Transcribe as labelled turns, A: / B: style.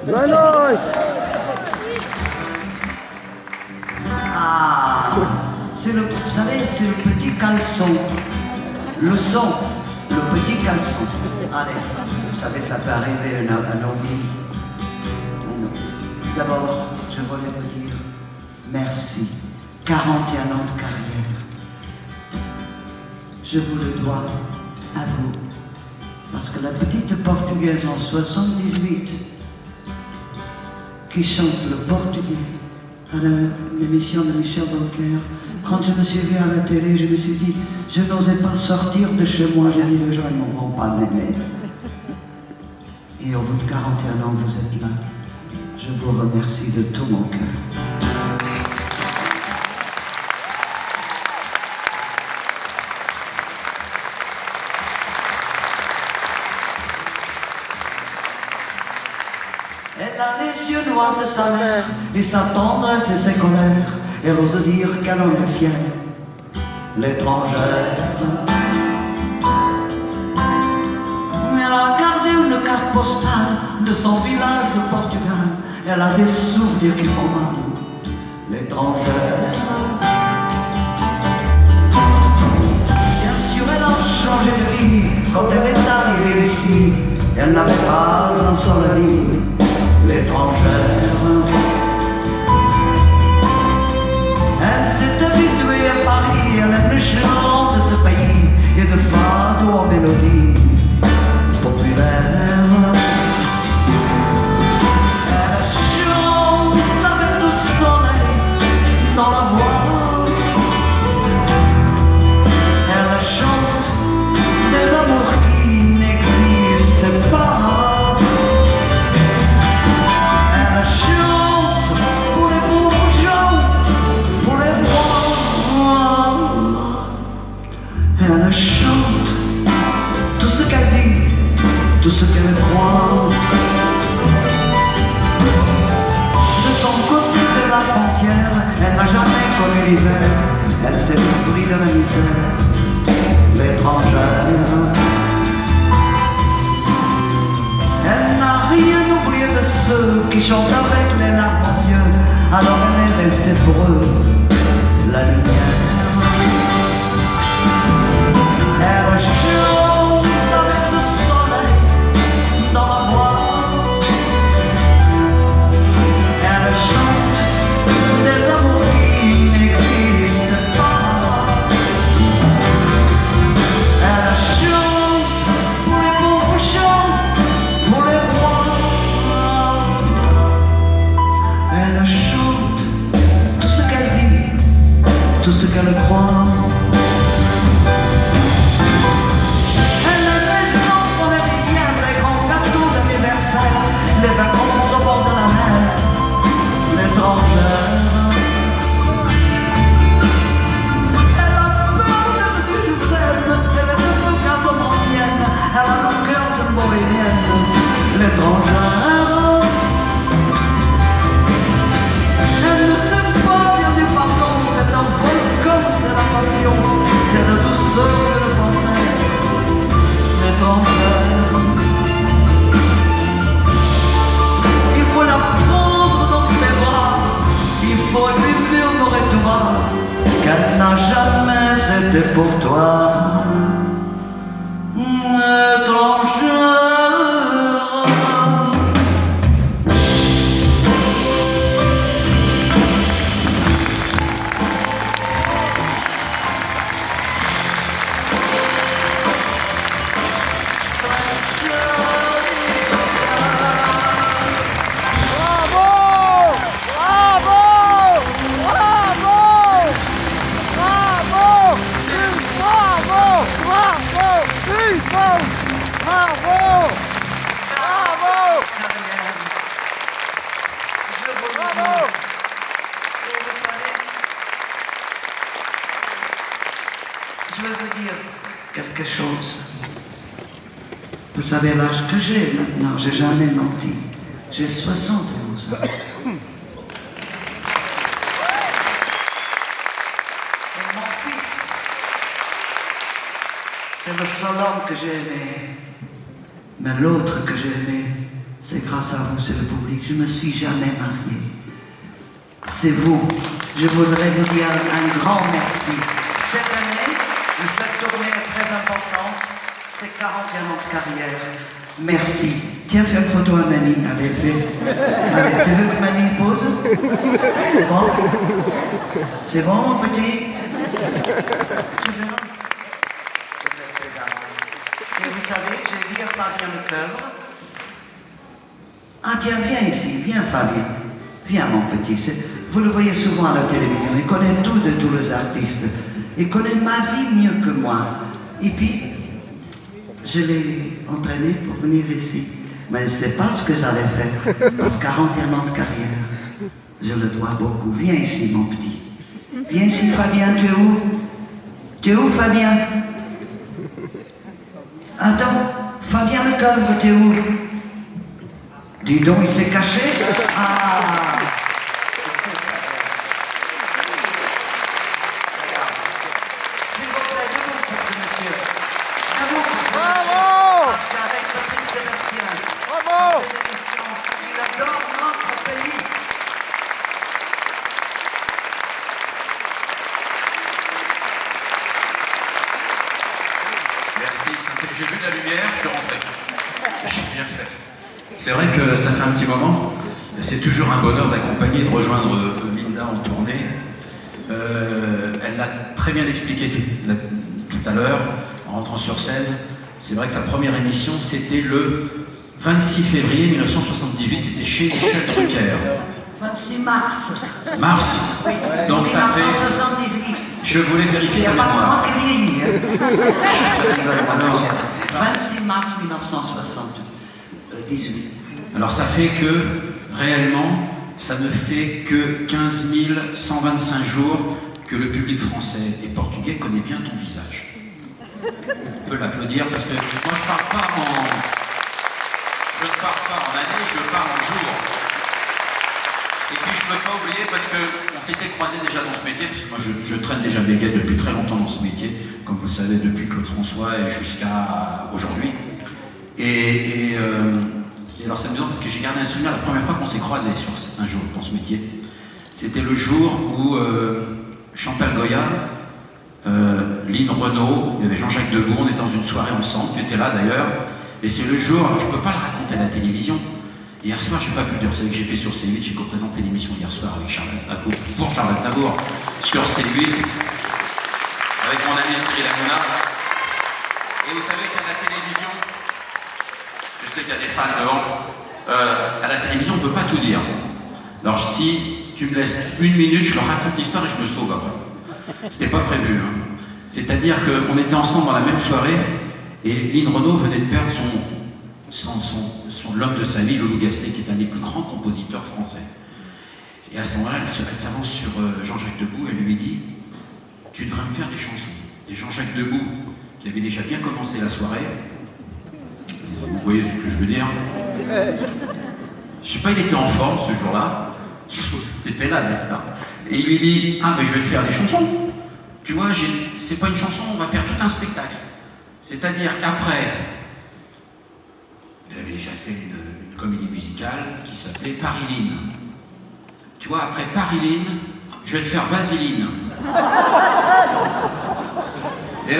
A: Manos!
B: Ah, c'est le, vous savez, c'est le petit caleçon. Le son, le petit caleçon. Allez, vous savez, ça peut arriver un oubli. D'abord, je voulais vous dire merci. 41 ans de carrière. Je vous le dois à vous. Parce que la petite portugaise en 78 qui chante le portugais à l'émission de Michel Drucker, quand je me suis vu à la télé, je me suis dit, je n'osais pas sortir de chez moi. J'ai dit, les gens ne m'auront pas m'aimer. Et au bout de 41 ans, vous êtes là. Je vous remercie de tout mon cœur. Elle a les yeux noirs de sa mère, et sa tendresse et ses colères. Elle ose dire qu'elle en est fière, l'étrangère. Elle a gardé une carte postale de son village de Portugal. Elle a des souvenirs qui font mal, l'étrangère. Bien sûr, elle a changé de vie quand elle est arrivée ici. Elle n'avait pas un seul ami, l'étrangère. Elle s'est habituée à Paris, elle aime les chants de ce pays et de fado en mélodie populaire. Elle chante avec du soleil dans la voix. Elle chante des amours qui n'existent pas. Elle chante pour les pauvres gens, pour les rois. Elle chante tout ce qu'elle dit, tout ce qu'elle croit. De son côté de la frontière, elle n'a jamais connu l'hiver. Elle s'est pris de la misère, l'étrangère. Elle n'a rien oublié de ceux qui chantent avec les larmes aux yeux. Alors elle est restée pour eux la lumière. Elle chante avec le soleil dans la voix. Elle chante des amours qui n'existent pas. Elle chante pour les pauvres gens, pour les rois. Elle chante tout ce qu'elle dit, tout ce qu'elle croit. Les vacances au bord de la mer, l'étrangère. Elle a peur de te dire je t'aime, elle est un peu comme ancienne, elle a le cœur de bohémienne, l'étrangère. Elle ne sait pas bien du pardon, c'est un volcan, c'est la passion, c'est la douceur de le panthère, l'étrangère. Il faut la prendre dans tes bras, il faut lui murmurer tout bas qu'elle n'a jamais été pour toi étrangère. Je vais vous dire quelque chose. Vous savez l'âge que j'ai maintenant, j'ai jamais menti. J'ai 71 ans. Et mon fils, c'est le seul homme que j'ai aimé. Mais l'autre que j'ai aimé, C'est grâce à vous, c'est le public. Je ne me suis jamais mariée. C'est vous. Je voudrais vous dire un grand merci. Cette année, et cette tournée est très importante, c'est 41 ans de carrière. Merci. Tiens, fais une photo à mamie. Allez, fais. Allez, tu veux que mamie pose? C'est bon? C'est bon, mon petit? Tu verras. Et vous savez, j'ai dit à Fabien Lecoeuvre, ah tiens, viens ici, viens Fabien. Viens mon petit. Vous le voyez souvent à la télévision, il connaît tout de tous les artistes. Il connaît ma vie mieux que moi. Et puis, je l'ai entraîné pour venir ici. Mais je ne sais pas ce que j'allais faire. Parce que 41 ans de carrière, je le dois beaucoup. Viens ici, mon petit. Viens ici, Fabien, tu es où? Tu es où, Fabien? Attends, Fabien Lecoeuvre, tu es où? Dis donc, il s'est caché? Ah! S'il vous plaît, debout pour ce monsieur. Debout pour ce monsieur. Parce qu'avec Patrick Sébastien, dans cette émission, il adore notre pays.
A: Merci. J'ai vu de la lumière, je suis rentré. J'ai bien fait. C'est vrai que ça fait un petit moment. C'est toujours un bonheur d'accompagner, de rejoindre Linda en tournée. Elle l'a très bien expliqué tout à l'heure, en rentrant sur scène. C'est vrai que sa première émission, c'était le 26 février 1978, c'était chez Michel Drucker.
B: 26 mars.
A: Mars.
B: Oui.
A: Donc ça fait...
B: 1978.
A: Je voulais vérifier ta
B: Il n'y a pas
A: mémoire.
B: vraiment qui vieillit.
A: Alors,
B: 26 mars 1978.
A: Alors ça fait que, réellement, ça ne fait que 15 125 jours que le public français et portugais connaît bien ton visage. On peut l'applaudir parce que moi je ne parle pas en année, je parle en jours. Et puis je ne peux pas oublier parce qu'on s'était croisés déjà dans ce métier, parce que moi je traîne déjà des guettes depuis très longtemps dans ce métier, comme vous le savez, depuis Claude François et jusqu'à aujourd'hui. Et alors c'est amusant parce que j'ai gardé un souvenir la première fois qu'on s'est croisés un jour dans ce métier. C'était le jour où Chantal Goya, Lynn Renaud, il y avait Jean-Jacques Debout, on était dans une soirée ensemble, tu étais là d'ailleurs, et c'est le jour, je ne peux pas le raconter à la télévision. Hier soir, je n'ai pas pu le dire, c'est ce que j'ai fait sur C8, j'ai co-présenté l'émission hier soir avec Charles Aznavour, pour Charles Aznavour, sur C8, avec mon ami Cyril Hanouna. Et vous savez qu'à la télévision, je sais qu'il y a des fans devant, à la télévision, on ne peut pas tout dire. Alors si tu me laisses une minute, je leur raconte l'histoire et je me sauve après. C'était pas prévu. Hein. C'est-à-dire qu'on était ensemble dans la même soirée et Lynn Renaud venait de perdre l'homme de sa vie, Loulou Gastet, qui est un des plus grands compositeurs français. Et à ce moment-là, elle s'avance sur Jean-Jacques Debout, elle lui dit « Tu devrais me faire des chansons. » Et Jean-Jacques Debout, qui avait déjà bien commencé la soirée, vous voyez ce que je veux dire? Je sais pas, il était en forme ce jour-là. T'étais là d'ailleurs. Et il lui dit « Ah, mais je vais te faire des chansons. Tu vois, c'est pas une chanson, on va faire tout un spectacle. » C'est-à-dire qu'après, elle avait déjà fait une comédie musicale qui s'appelait Paris-Line. Tu vois, après Paris-Line, je vais te faire Vaseline.